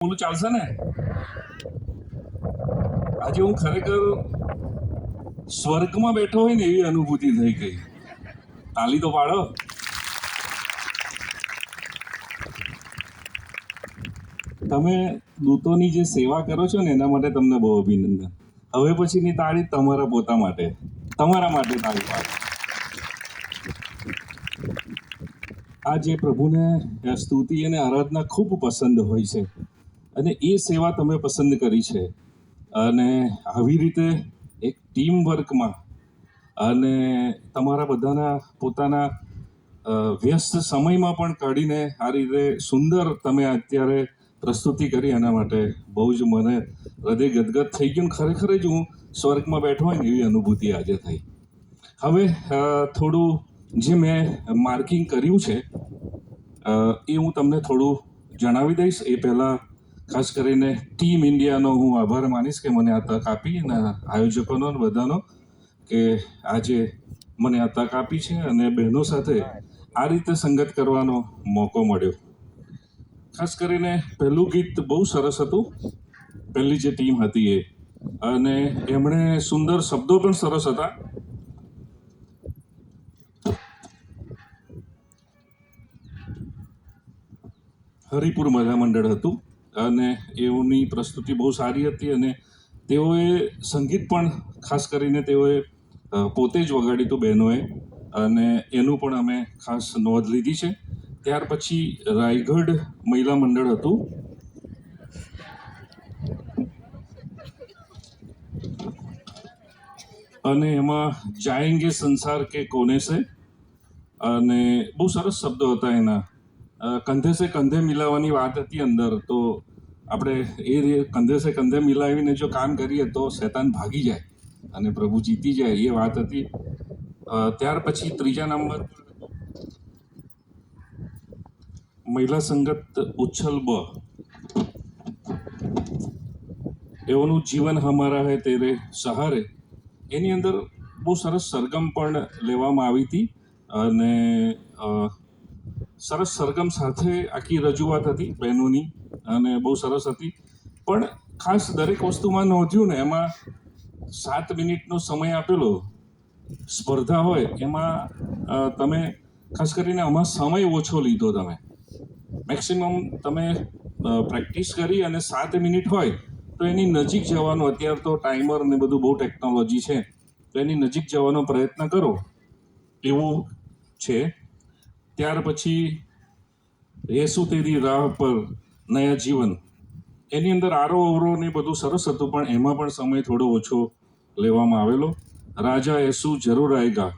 બોલું ચાલશે ને? આજે હું ખરેખર સ્વર્ગમાં બેઠો હોય ને એવી અનુભૂતિ થઈ ગઈ. તાલી તો પાડો. તમે દૂતોની જે સેવા કરો છો ને એના માટે તમને બહુ અભિનંદન. હવે પછીની તાળી તમારા પોતા માટે, તમારા માટે તાળી પાડો. આ જે પ્રભુને સ્તુતિ અને આરાધના ખૂબ પસંદ હોય છે અને એ સેવા તમે પસંદ કરી છે. અને આવી રીતે એક ટીમ વર્કમાં અને તમારા બધાના પોતાના વ્યસ્ત સમયમાં પણ કાઢીને આ રીતે સુંદર તમે અત્યારે પ્રસ્તુતિ કરી, એના માટે બહુ જ મને હૃદય ગદગદ થઈ ગયું. ખરેખર જ હું સ્વર્ગમાં બેઠો હોય ને એવી અનુભૂતિ આજે થઈ. હવે થોડું જે મેં માર્કિંગ કર્યું છે એ હું તમને થોડું જણાવી દઈશ. એ પહેલાં ખાસ કરીને ટીમ ઇન્ડિયાનો હું આભાર માનીશ કે મને આ તક આપી, અને આયોજકોનો બધાનો કે આજે મને આ તક આપી છે અને બહેનો સાથે આ રીતે સંગત કરવાનો મોકો મળ્યો. ખાસ કરીને પહેલું ગીત બહુ સરસ હતું, પહેલી જે ટીમ હતી એ, અને એમણે સુંદર શબ્દો પણ સરસ હતા. હરિપુર મહિલા મંડળ હતું અને એઓની પ્રસ્તુતિ બહુ સારી હતી અને તેઓએ સંગીત પણ ખાસ કરીને તેઓએ પોતે જ વગાડ્યું હતું બહેનોએ, અને એનું પણ અમે ખાસ નોંધ લીધી છે. ત્યાર પછી રાયગઢ મહિલા મંડળ હતું અને એમાં જાયેંગે સંસાર કે કોને સે, અને બહુ સરસ શબ્દો હતા એના. કંધે સે કંધે મિલાવવાની વાત હતી અંદર, તો આપણે એ કંધે સે કંધે મિલાવીને જો કામ કરીએ તો શૈતાન ભાગી જાય અને પ્રભુ જીતી જાય, એ વાત હતી. ત્યાર પછી ત્રીજા નંબર મહિલા સંગત ઉચ્છલ બ, એઓનું જીવન હમારા હૈ તેરે સહારે, એની અંદર બહુ સરસ સરગમ પણ લેવામાં આવી હતી અને સરસ સરગમ સાથે આખી રજૂઆત હતી બહેનોની અને બહુ સરસ હતી. પણ ખાસ દરેક વસ્તુમાં નોંધ્યું ને, એમાં 7 મિનિટનો સમય આપેલો સ્પર્ધા હોય એમાં તમે ખાસ કરીને આમાં સમય ઓછો લીધો. તમે મેક્સિમમ તમે પ્રેક્ટિસ કરી અને 7 મિનિટ હોય તો એની નજીક જવાનો, અત્યારે તો ટાઈમર ને બધું બહુ ટેકનોલોજી છે, તો એની નજીક જવાનો પ્રયત્ન કરો એવું છે. ત્યાર પછી યેસુ તેરી રાહ પર નયા જીવન, એની અંદર આરો અવરો ને બધું સરસ હતું, પણ એમાં પણ સમય થોડો ઓછો લેવામાં આવેલો. રાજા યેસુ જરૂર આયેગા,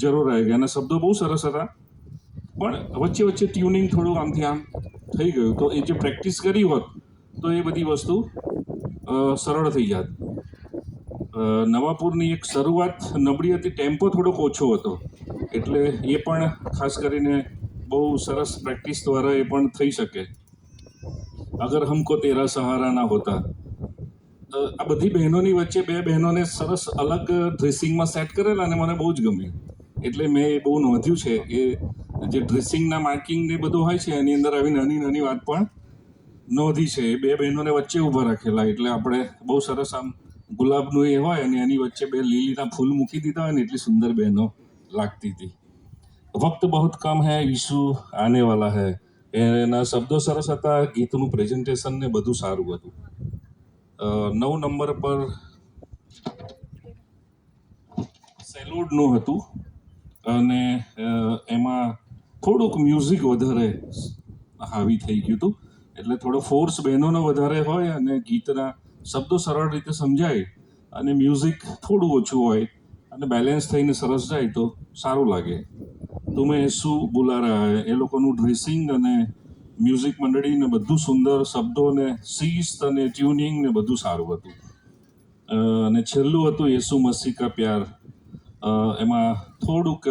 જરૂર આયેગા, એના શબ્દો બહુ સરસ હતા, પણ વચ્ચે વચ્ચે ટ્યુનિંગ થોડું આમથી આમ થઈ ગયું. તો એ જે પ્રેક્ટિસ કરી હોત તો એ બધી વસ્તુ સરળ થઈ જાત. નવાપુરની એક શરૂઆત નબળી હતી, ટેમ્પો થોડોક ઓછો હતો, એટલે એ પણ ખાસ કરીને બહુ સરસ પ્રેક્ટિસ દ્વારા એ પણ થઈ શકે. અગર હમકો તેરા સહારા ના હોતા, આ બધી બહેનોની વચ્ચે બે બહેનોને સરસ અલગ ડ્રેસિંગમાં સેટ કરેલા અને મને બહુ જ ગમ્યું, એટલે મેં એ બહુ નોંધ્યું છે. એ જે ડ્રેસિંગના માર્કિંગ ને બધું હોય છે એની અંદર આવી નાની નાની વાત પણ નોંધી છે. એ બે બહેનોને વચ્ચે ઊભા રાખેલા, એટલે આપણે બહુ સરસ આમ ગુલાબનું એ હોય અને એની વચ્ચે બે લીલીના ફૂલ મૂકી દીધા હોય ને એટલી સુંદર બહેનો લાગતી હતી. વક્ત બહુત કમ હૈ, યીશુ આને વાલા હૈ, એના શબ્દો સરસ હતા, ગીતનું પ્રેઝન્ટેશન ને બધું સારું હતું. 9 નંબર પર સેલ્યુડનું હતું અને એમાં થોડુંક મ્યુઝિક વધારે હાવી થઈ ગયું હતું, એટલે થોડો ફોર્સ બહેનોનો વધારે હોય અને ગીતના શબ્દો સરળ રીતે સમજાય અને મ્યુઝિક થોડું ઓછું હોય અને બેલેન્સ થઈને સરસ જાય તો સારું લાગે. તુમે શું બોલા રહ્યા હૈ, એ લોકોનું ડ્રેસિંગ અને મ્યુઝિક મંડળીને બધું સુંદર, શબ્દો ને શિસ્ત અને ટ્યુનિંગ ને બધું સારું હતું. અને છેલ્લું હતું યેસુ મસીહ કા પ્યાર, એમાં થોડુંક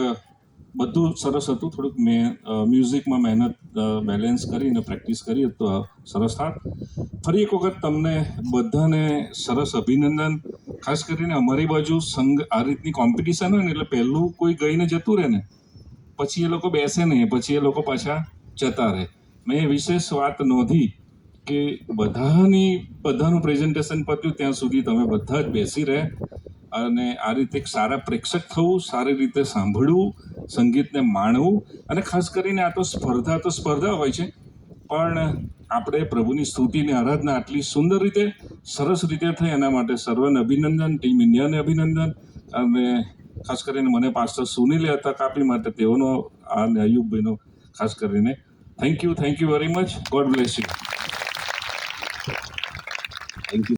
બધું સરસ હતું, થોડુંક મેં મ્યુઝિકમાં મહેનત બેલેન્સ કરીને પ્રેક્ટિસ કરી તો સરસ થાત. ફરી એક વખત તમને બધાને સરસ અભિનંદન. ખાસ કરીને અમારી બાજુ સંઘ આ રીતની કોમ્પિટિશન હોય ને એટલે પહેલું કોઈ ગઈને જતું રહે ને પછી એ લોકો બેસે નહીં, પછી એ લોકો પાછા જતા રહે. મેં વિશેષ વાત નોંધી કે બધાનું પ્રેઝન્ટેશન પત્યું ત્યાં સુધી તમે બધા જ બેસી રહે અને આ રીતે એક સારા પ્રેક્ષક થવું, સારી રીતે સાંભળવું, સંગીતને માણવું, અને ખાસ કરીને આ તો સ્પર્ધા હોય છે, પણ આપણે પ્રભુની સ્તુતિની આરાધના આટલી સુંદર રીતે, સરસ રીતે થઈ એના માટે સર્વને અભિનંદન, ટીમ ઇન્ડિયાને અભિનંદન, અને ખાસ કરીને મને પાસ્ટર સુનિલે તક આપી માટે તેઓનો અને અયુબભાઈનો ખાસ કરીને thank you very much. God bless you.